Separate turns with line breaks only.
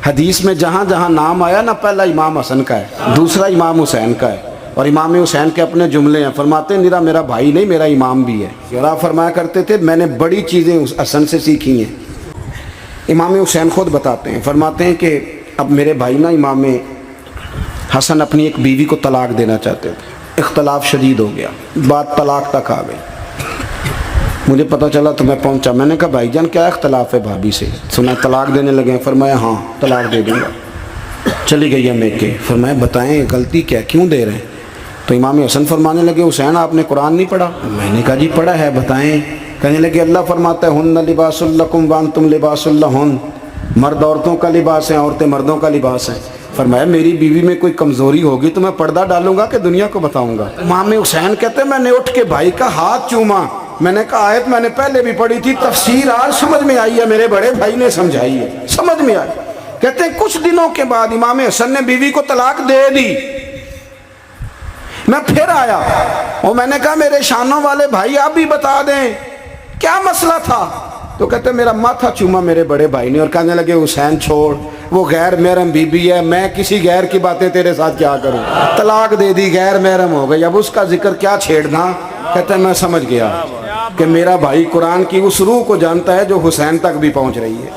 حدیث میں جہاں جہاں نام آیا نا، پہلا امام حسن کا ہے، دوسرا امام حسین کا ہے، اور امام حسین کے اپنے جملے ہیں، فرماتے ہیں میرا بھائی نہیں، میرا امام بھی ہے۔ اور آپ فرمایا کرتے تھے میں نے بڑی چیزیں اس حسن سے سیکھی ہیں۔ امام حسین خود بتاتے ہیں، فرماتے ہیں کہ اب میرے بھائی نا امام حسن اپنی ایک بیوی کو طلاق دینا چاہتے تھے، اختلاف شدید ہو گیا، بات طلاق تک آ گئی۔ مجھے پتہ چلا تو میں پہنچا، میں نے کہا بھائی جان کیا اختلاف ہے بھابھی سے، سنا طلاق دینے لگے ہیں؟ فرمایا ہاں طلاق دے دوں گا۔ چلی گئی ہے میکے، فرمایا بتائیں غلطی کیا، کیوں دے رہے ہیں؟ تو امام حسن فرمانے لگے حسین آپ نے قرآن نہیں پڑھا؟ میں نے کہا جی پڑھا ہے، بتائیں۔ کہنے لگے اللہ فرماتا ہے ہن لباس لکم وانتم لباس لہن، مرد عورتوں کا لباس ہیں، عورتیں مردوں کا لباس ہیں۔ فرمایا میری بیوی میں کوئی کمزوری ہوگی تو میں پردہ ڈالوں گا کہ دنیا کو بتاؤں گا؟ امام حسین کہتے ہیں میں نے اٹھ کے بھائی کا ہاتھ چوما، میں نے کہا آیت میں نے پہلے بھی پڑھی تھی، تفسیر آج سمجھ میں آئی ہے، میرے بڑے بھائی نے سمجھائی ہے، سمجھ میں آئی۔ کہتے ہیں کچھ دنوں کے بعد امام حسن نے بیوی کو طلاق دے دی۔ میں پھر آیا اور میں نے کہا میرے شانوں والے بھائی آپ بھی بتا دیں کیا مسئلہ تھا؟ تو کہتے ہیں میرا ماتھا چوما میرے بڑے بھائی نے، اور کہنے لگے حسین چھوڑ، وہ غیر محرم بی بی ہے، میں کسی غیر کی باتیں تیرے ساتھ کیا کروں، طلاق دے دی، غیر محرم ہو گئی، اب اس کا ذکر کیا چھیڑنا؟ کہتے ہیں میں سمجھ گیا کہ میرا بھائی قرآن کی اس روح کو جانتا ہے جو حسین تک بھی پہنچ رہی ہے۔